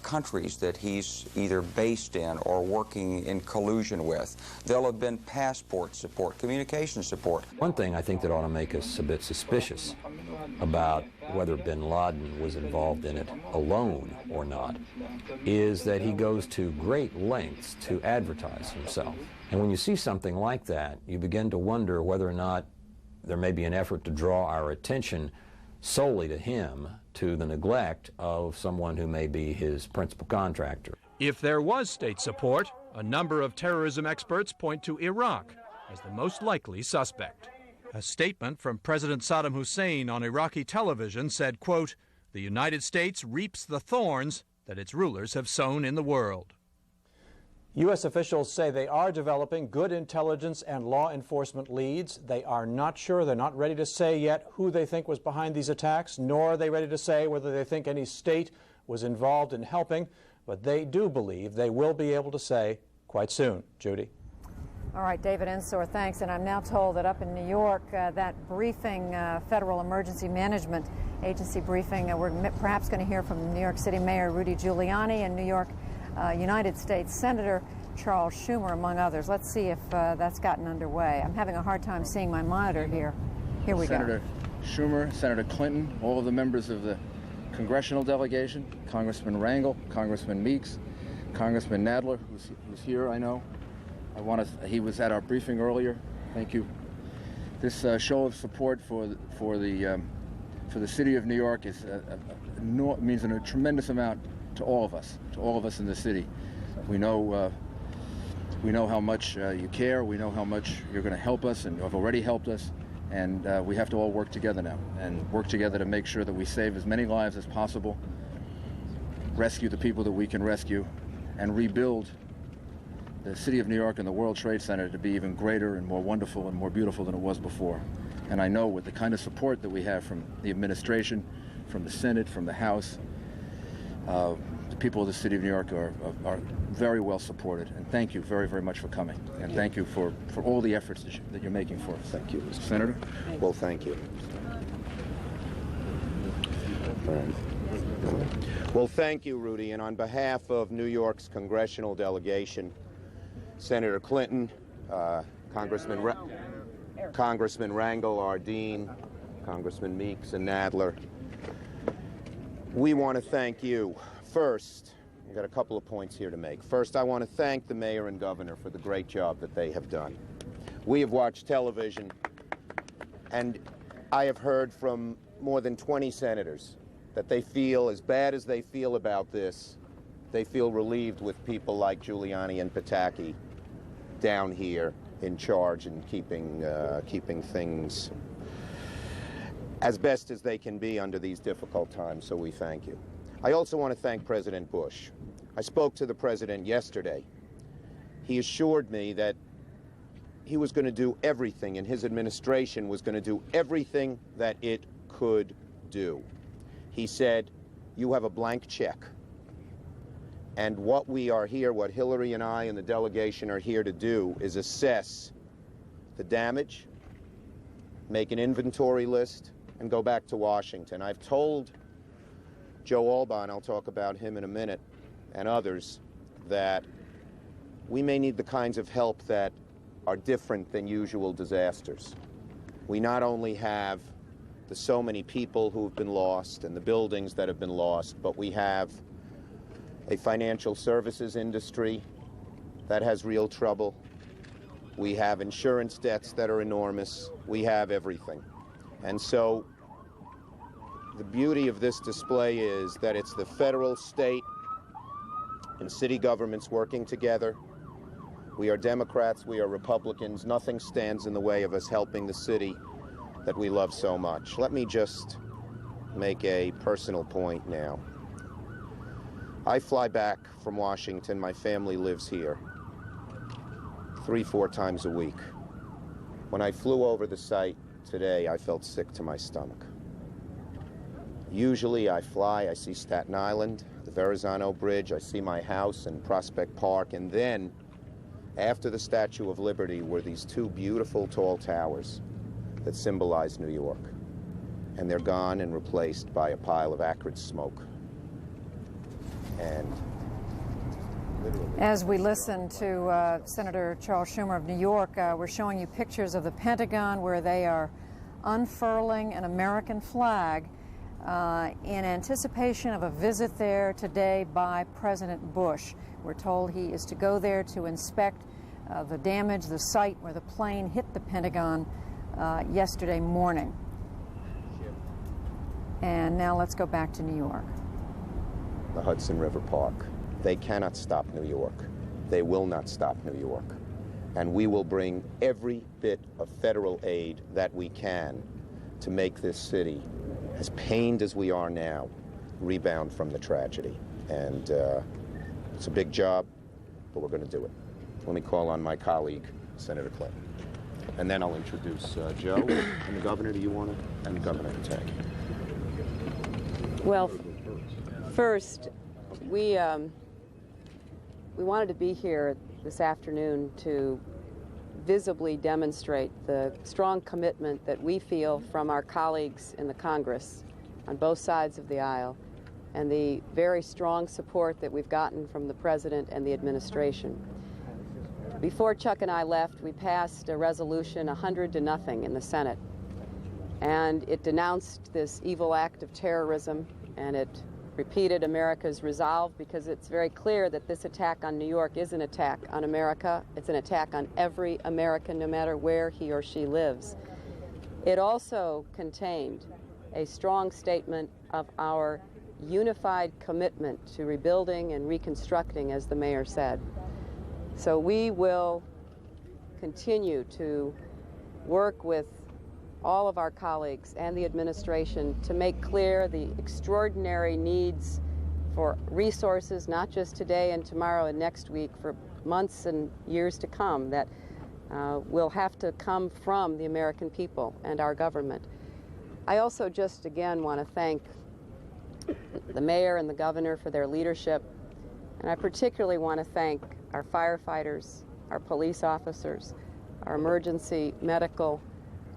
countries that he's either based in or working in collusion with. There'll have been passport support, communication support. One thing I think that ought to make us a bit suspicious about whether bin Laden was involved in it alone or not is that he goes to great lengths to advertise himself. And when you see something like that, you begin to wonder whether or not there may be an effort to draw our attention solely to him, to the neglect of someone who may be his principal contractor. If there was state support, a number of terrorism experts point to Iraq as the most likely suspect. A statement from President Saddam Hussein on Iraqi television said, quote, "The United States reaps the thorns that its rulers have sown in the world." U.S. officials say they are developing good intelligence and law enforcement leads. They are not sure, they're not ready to say yet who they think was behind these attacks, nor are they ready to say whether they think any state was involved in helping, but they do believe they will be able to say quite soon. Judy. All right, David Ensor, thanks. And I'm now told that up in New York, that briefing, Federal Emergency Management Agency briefing, we're perhaps going to hear from New York City Mayor Rudy Giuliani and New York United States Senator Charles Schumer, among others. Let's see if that's gotten underway. I'm having a hard time seeing my monitor here. Here we go. Senator Schumer, Senator Clinton, all of the members of the congressional delegation, Congressman Rangel, Congressman Meeks, Congressman Nadler, who's here, I know. He was at our briefing earlier. Thank you. This show of support for the city of New York means a tremendous amount to all of us in the city. We know We know how much you care. We know how much you're going to help us and have already helped us. And we have to all work together now and work together to make sure that we save as many lives as possible, rescue the people that we can rescue, and rebuild the city of New York and the World Trade Center to be even greater and more wonderful and more beautiful than it was before. And I know with the kind of support that we have from the administration, from the Senate, from the House, the people of the city of New York are very well supported. And thank you very, very much for coming. And thank you for all the efforts that you're making for us. Thank you, Senator. Well, thank you. Well, thank you, Rudy. And on behalf of New York's congressional delegation, Senator Clinton, Congressman Rangel, our dean, Congressman Meeks and Nadler, we want to thank you. First, I've got a couple of points here to make. First, I want to thank the mayor and governor for the great job that they have done. We have watched television, and I have heard from more than 20 senators that they feel, as bad as they feel about this, they feel relieved with people like Giuliani and Pataki down here in charge and keeping things as best as they can be under these difficult times, so we thank you. I also want to thank President Bush. I spoke to the president yesterday. He assured me that he was going to do everything, and his administration was going to do everything that it could do. He said, you have a blank check. And what we are here, what Hillary and I and the delegation are here to do is assess the damage, make an inventory list, and go back to Washington. I've told Joe Alban, I'll talk about him in a minute, and others, that we may need the kinds of help that are different than usual disasters. We not only have the so many people who have been lost and the buildings that have been lost, but we have a financial services industry that has real trouble. We have insurance debts that are enormous. We have everything. And so the beauty of this display is that it's the federal, state, and city governments working together. We are Democrats, we are Republicans. Nothing stands in the way of us helping the city that we love so much. Let me just make a personal point now. I fly back from Washington. My family lives here 3-4 times a week. When I flew over the site today, I felt sick to my stomach. Usually I fly, I see Staten Island, the Verrazano Bridge, I see my house and Prospect Park, and then after the Statue of Liberty were these two beautiful tall towers that symbolize New York. And they're gone and replaced by a pile of acrid smoke. And literally, as we listen to Senator Charles Schumer of New York, we're showing you pictures of the Pentagon where they are unfurling an American flag in anticipation of a visit there today by President Bush. We're told he is to go there to inspect the damage, the site where the plane hit the Pentagon yesterday morning. And now let's go back to New York. the Hudson River Park. They cannot stop New York. They will not stop New York. And we will bring every bit of federal aid that we can to make this city, as pained as we are now, rebound from the tragedy. And it's a big job, but we're going to do it. Let me call on my colleague, Senator Clinton. And then I'll introduce Joe and the governor. Do you want to? And Governor Pataki. Well, first, we wanted to be here this afternoon to visibly demonstrate the strong commitment that we feel from our colleagues in the Congress on both sides of the aisle, and the very strong support that we've gotten from the President and the administration. Before Chuck and I left, we passed a resolution 100-0 in the Senate, and it denounced this evil act of terrorism, and it repeated America's resolve, because it's very clear that this attack on New York is an attack on America. It's an attack on every American, no matter where he or she lives. It also contained a strong statement of our unified commitment to rebuilding and reconstructing, as the mayor said. So we will continue to work with all of our colleagues and the administration to make clear the extraordinary needs for resources, not just today and tomorrow and next week, for months and years to come, that will have to come from the American people and our government. I also just again want to thank the mayor and the governor for their leadership, and I particularly want to thank our firefighters, our police officers, our emergency medical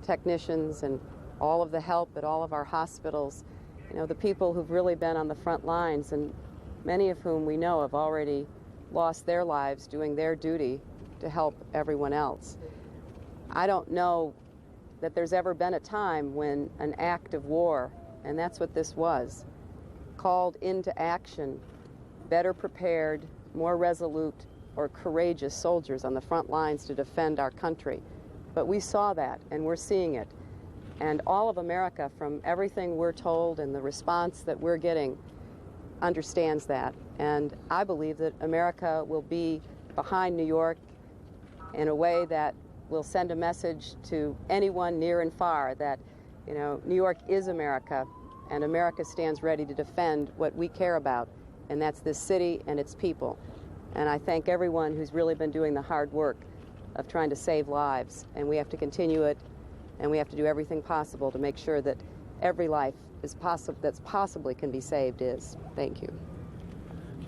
technicians, and all of the help at all of our hospitals. You know, the people who've really been on the front lines, and many of whom we know have already lost their lives doing their duty to help everyone else. I don't know that there's ever been a time when an act of war, and that's what this was, called into action better prepared, more resolute, or courageous soldiers on the front lines to defend our country. But we saw that, and we're seeing it. And all of America, from everything we're told and the response that we're getting, understands that. And I believe that America will be behind New York in a way that will send a message to anyone near and far that, you know, New York is America, and America stands ready to defend what we care about, and that's this city and its people. And I thank everyone who's really been doing the hard work of trying to save lives, and we have to continue it, and we have to do everything possible to make sure that every life is that's possibly can be saved is. Thank you.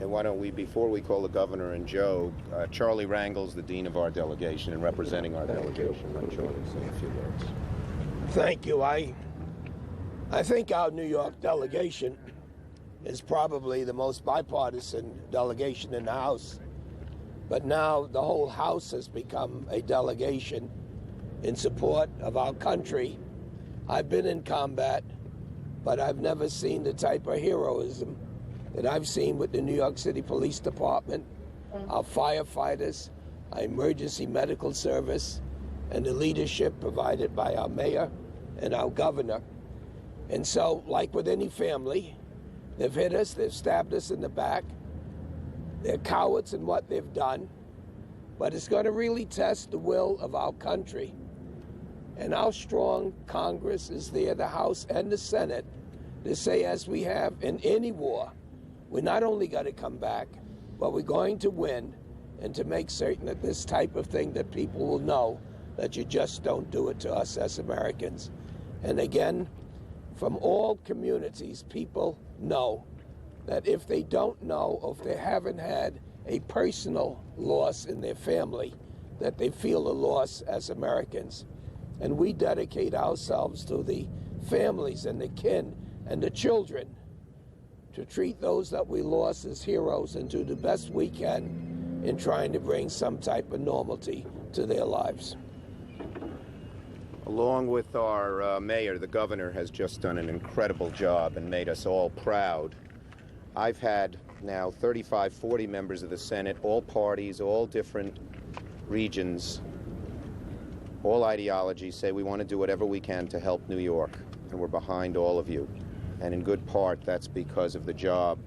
And why don't we, before we call the governor and Joe, Charlie Rangel's the dean of our delegation and representing our delegation. Let Charlie say a few words. Thank you. I think our New York delegation is probably the most bipartisan delegation in the House. But now the whole House has become a delegation in support of our country. I've been in combat, but I've never seen the type of heroism that I've seen with the New York City Police Department, our firefighters, our emergency medical service, and the leadership provided by our mayor and our governor. And so, like with any family, they've hit us, they've stabbed us in the back, they're cowards in what they've done, but it's going to really test the will of our country. And our strong Congress is there, the House and the Senate, to say, as we have in any war, we're not only going to come back, but we're going to win, and to make certain that this type of thing, that people will know that you just don't do it to us as Americans. And again, from all communities, people know that if they don't know, or if they haven't had a personal loss in their family, that they feel a loss as Americans. And we dedicate ourselves to the families and the kin and the children to treat those that we lost as heroes and do the best we can in trying to bring some type of normality to their lives. Along with our mayor, the governor has just done an incredible job and made us all proud. I've had now 35, 40 members of the Senate, all parties, all different regions, all ideologies, say we want to do whatever we can to help New York, and we're behind all of you. And in good part, that's because of the job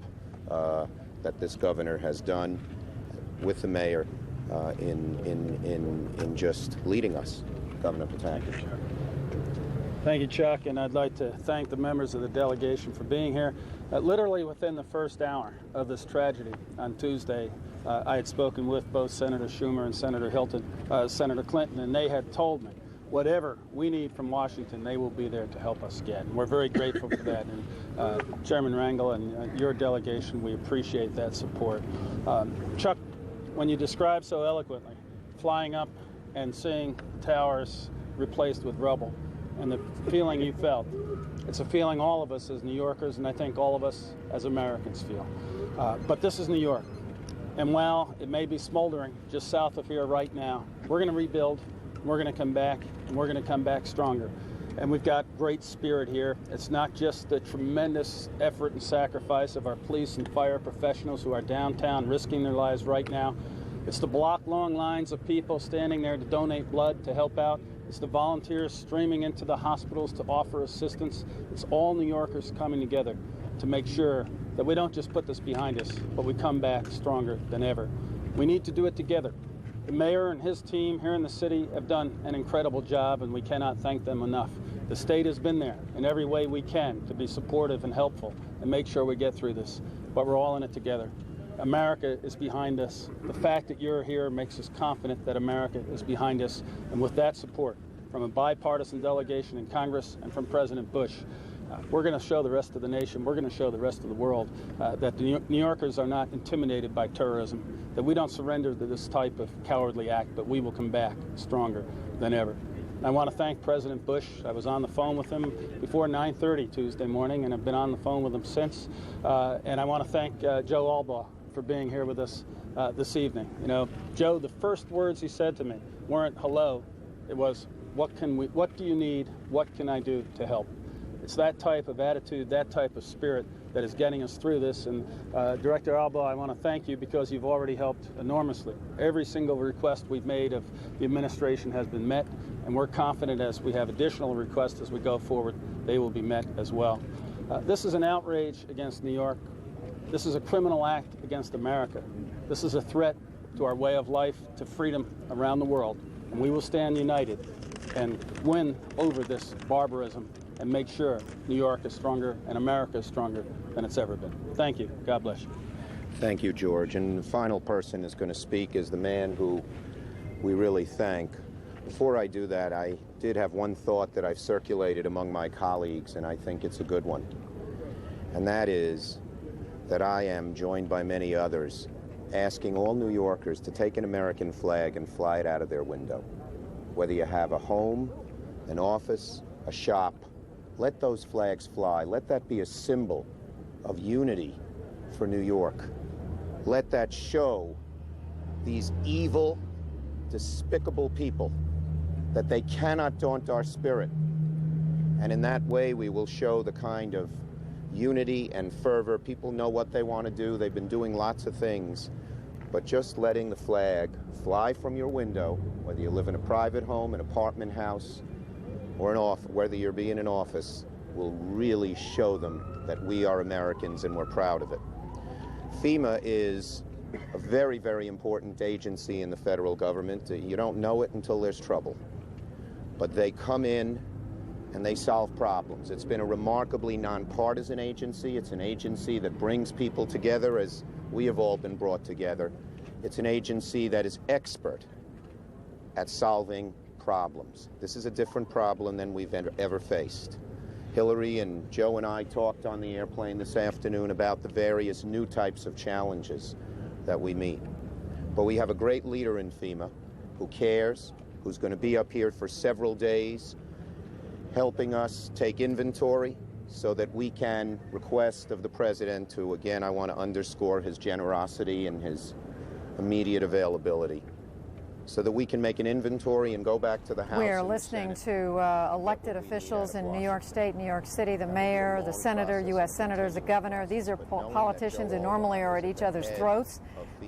that this governor has done with the mayor in just leading us. Governor Pataki. Thank you, Chuck, and I'd like to thank the members of the delegation for being here. Literally within the first hour of this tragedy on Tuesday, I had spoken with both Senator Schumer and Senator Clinton, and they had told me whatever we need from Washington, they will be there to help us get. And we're very grateful for that. And Chairman Rangel and your delegation, we appreciate that support. Chuck, when you describe so eloquently flying up and seeing towers replaced with rubble, and the feeling you felt, it's a feeling all of us as New Yorkers, and I think all of us as Americans feel. But this is New York. And while it may be smoldering just south of here right now, we're going to rebuild, we're going to come back, and we're going to come back stronger. And we've got great spirit here. It's not just the tremendous effort and sacrifice of our police and fire professionals who are downtown risking their lives right now. It's the block-long lines of people standing there to donate blood, to help out. It's the volunteers streaming into the hospitals to offer assistance. It's all New Yorkers coming together to make sure that we don't just put this behind us, but we come back stronger than ever. We need to do it together. The mayor and his team here in the city have done an incredible job, and we cannot thank them enough. The state has been there in every way we can to be supportive and helpful and make sure we get through this, but we're all in it together. America is behind us. The fact that you're here makes us confident that America is behind us, and with that support from a bipartisan delegation in Congress and from President Bush, we're going to show the rest of the nation, we're going to show the rest of the world that the New Yorkers are not intimidated by terrorism, that we don't surrender to this type of cowardly act, but we will come back stronger than ever. I want to thank President Bush. I was on the phone with him before 9:30 Tuesday morning, and I've been on the phone with him since. And I want to thank Joe Albaugh for being here with us this evening. You know, Joe, the first words he said to me weren't hello, it was, what do you need, what can I do to help? It's that type of attitude, that type of spirit that is getting us through this. And Director Albaugh, I want to thank you because you've already helped enormously. Every single request we've made of the administration has been met, and we're confident as we have additional requests as we go forward, they will be met as well. This is an outrage against New York. This is a criminal act against America. This is a threat to our way of life, to freedom around the world. And we will stand united and win over this barbarism and make sure New York is stronger and America is stronger than it's ever been. Thank you. God bless you. Thank you, George. And the final person is going to speak is the man who we really thank. Before I do that, I did have one thought that I've circulated among my colleagues, and I think it's a good one. And that is that I am joined by many others asking all New Yorkers to take an American flag and fly it out of their window. Whether you have a home, an office, a shop, let those flags fly. Let that be a symbol of unity for New York. Let that show these evil, despicable people that they cannot daunt our spirit. And in that way, we will show the kind of unity and fervor. People know what they want to do. They've been doing lots of things. But just letting the flag fly from your window, whether you live in a private home, an apartment house, or whether you're in an office, will really show them that we are Americans and we're proud of it. FEMA is a very, very important agency in the federal government. You don't know it until there's trouble. But they come in and they solve problems. It's been a remarkably nonpartisan agency. It's an agency that brings people together as we have all been brought together. It's an agency that is expert at solving problems. This is a different problem than we've ever faced. Hillary and Joe and I talked on the airplane this afternoon about the various new types of challenges that we meet. But we have a great leader in FEMA who cares, who's going to be up here for several days, helping us take inventory so that we can request of the president, who, again, I want to underscore his generosity and his immediate availability, so that we can make an inventory and go back to the House. We're listening to elected officials in New York State, New York City, the mayor, the senator, U.S. senators, the governor. These are politicians who normally are at each other's throats,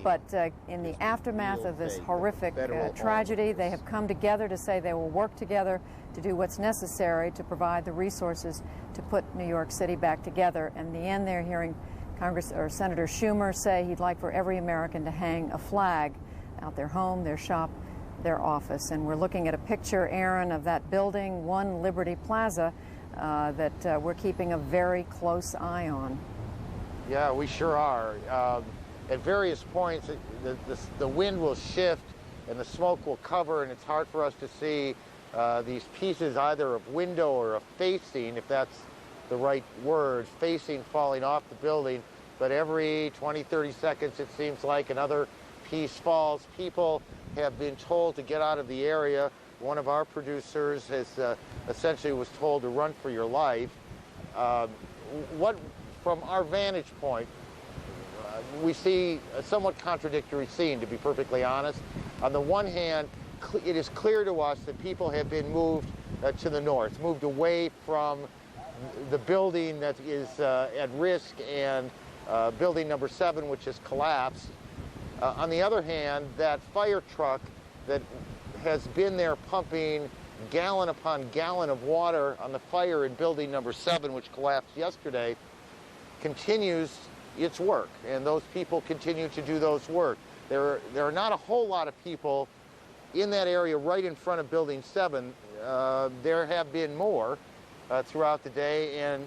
but in the aftermath of this horrific tragedy, they have come together to say they will work together to do what's necessary to provide the resources to put New York City back together. In the end, they're hearing Senator Schumer say he'd like for every American to hang a flag out their home, their shop, their office. And we're looking at a picture, Aaron, of that building, One Liberty Plaza, that we're keeping a very close eye on. Yeah, we sure are. At various points, the wind will shift and the smoke will cover, and it's hard for us to see these pieces either of window or of facing, if that's the right word, facing falling off the building. But every 20, 30 seconds, it seems like another piece falls. People have been told to get out of the area. One of our producers has essentially was told to run for your life. From our vantage point, we see a somewhat contradictory scene, to be perfectly honest. On the one hand, it is clear to us that people have been moved to the north, moved away from the building that is at risk and building number 7, which has collapsed. On the other hand, that fire truck that has been there pumping gallon upon gallon of water on the fire in building number 7, which collapsed yesterday, continues its work, and those people continue to do those work. There are not a whole lot of people in that area right in front of Building 7. There have been more throughout the day, and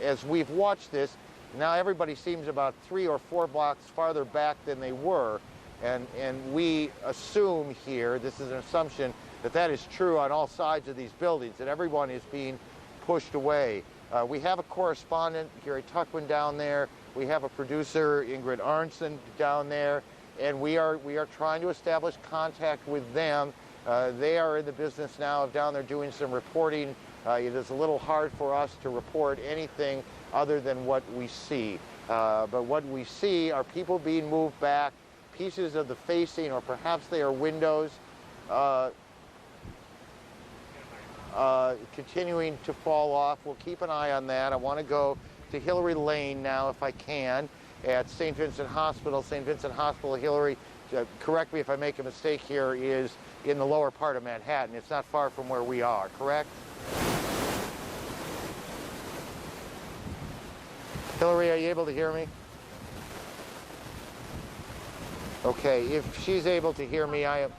as we've watched this, now everybody seems about 3 or 4 blocks farther back than they were, and we assume here, this is an assumption, that is true on all sides of these buildings, that everyone is being pushed away. We have a correspondent, Gary Tuckwin, down there. We have a producer, Ingrid Arnson, down there, and we are trying to establish contact with them. They are in the business now of down there doing some reporting. It is a little hard for us to report anything other than what we see. But what we see are people being moved back, pieces of the facing, or perhaps they are windows, continuing to fall off. We'll keep an eye on that. I want to go to Hillary Lane now, if I can, at St. Vincent Hospital. St. Vincent Hospital, Hillary, correct me if I make a mistake here, is in the lower part of Manhattan. It's not far from where we are, correct? Hillary, are you able to hear me? Okay, if she's able to hear me, I am.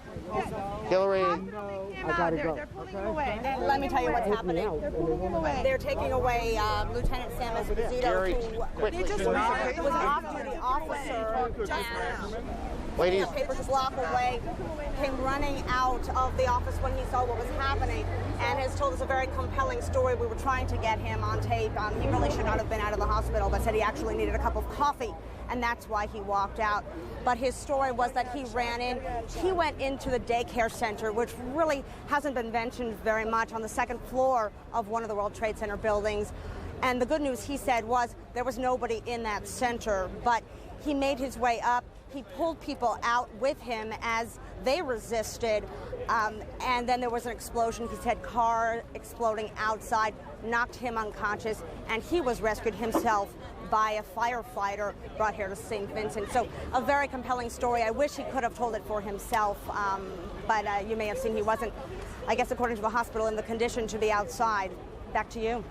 Hillary, I gotta go. They're pulling him away. And let me tell you what's happening. They're pulling him away. They're taking away Lieutenant Sam Esposito, who just was an off-duty officer. Ladies, the paper just locked away, came running out of the office when he saw what was happening, and has told us a very compelling story. We were trying to get him on tape. He really should not have been out of the hospital, but said he actually needed a cup of coffee, and that's why he walked out. But his story was that he ran in. He went into the daycare center, which really hasn't been mentioned very much, on the second floor of one of the World Trade Center buildings. And the good news, he said, was there was nobody in that center, but he made his way up. He pulled people out with him as they resisted, and then there was an explosion. He said car exploding outside, knocked him unconscious, and he was rescued himself by a firefighter brought here to St. Vincent. So a very compelling story. I wish he could have told it for himself, but you may have seen he wasn't, I guess according to the hospital, in the condition to be outside. Back to you.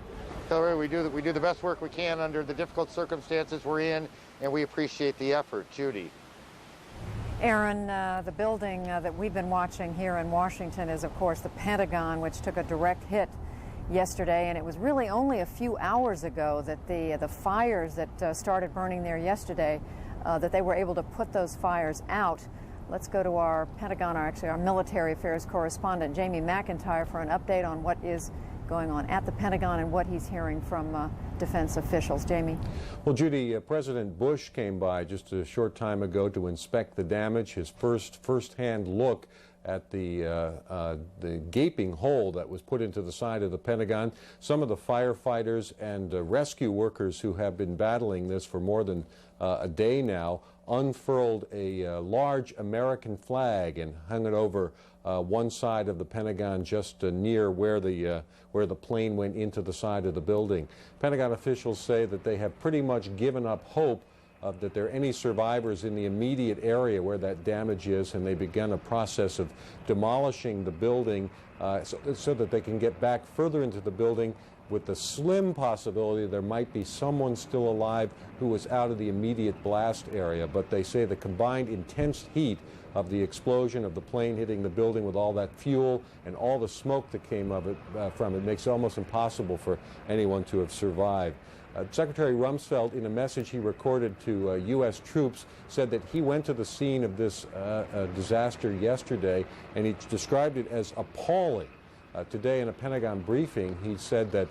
Hillary, we do the best work we can under the difficult circumstances we're in, and we appreciate the effort. Judy. Aaron, the building that we've been watching here in Washington is, of course, the Pentagon, which took a direct hit yesterday, and it was really only a few hours ago that the fires that started burning there yesterday, that they were able to put those fires out. Let's go to our Pentagon, our military affairs correspondent, Jamie McIntyre, for an update on what is going on at the Pentagon and what he's hearing from defense officials. Jamie. Well, Judy, President Bush came by just a short time ago to inspect the damage, his first-hand look at the gaping hole that was put into the side of the Pentagon. Some of the firefighters and rescue workers who have been battling this for more than a day now unfurled a large American flag and hung it over one side of the Pentagon, just near where the plane went into the side of the building. Pentagon officials say that they have pretty much given up hope that there are any survivors in the immediate area where that damage is, and they began a process of demolishing the building so that they can get back further into the building, with the slim possibility there might be someone still alive who was out of the immediate blast area. But they say the combined intense heat of the explosion of the plane hitting the building with all that fuel and all the smoke that came from it makes it almost impossible for anyone to have survived. Secretary Rumsfeld, in a message he recorded to U.S. troops, said that he went to the scene of this disaster yesterday, and he described it as appalling. Today in a Pentagon briefing, he said that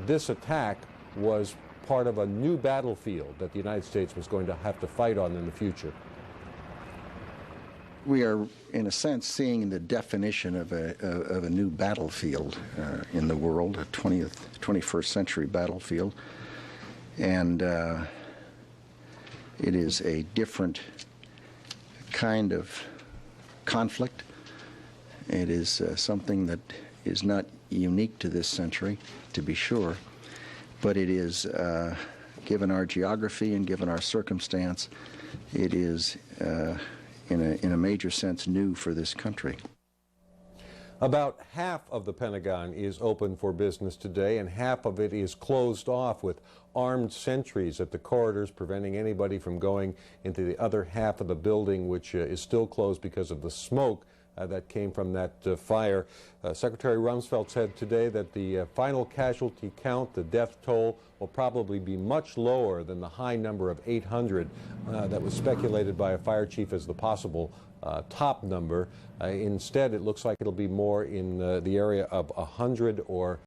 this attack was part of a new battlefield that the United States was going to have to fight on in the future. We are, in a sense, seeing the definition of a new battlefield in the world, a 21st century battlefield. And it is a different kind of conflict. It is something that is not unique to this century, to be sure, but it is, given our geography and given our circumstance, it is, in a major sense, new for this country. About half of the Pentagon is open for business today, and half of it is closed off with armed sentries at the corridors, preventing anybody from going into the other half of the building, which is still closed because of the smoke that came from that fire. Secretary Rumsfeld said today that the final casualty count, the death toll, will probably be much lower than the high number of 800 that was speculated by a fire chief as the possible top number. Instead, it looks like it'll be more in the area of 100 or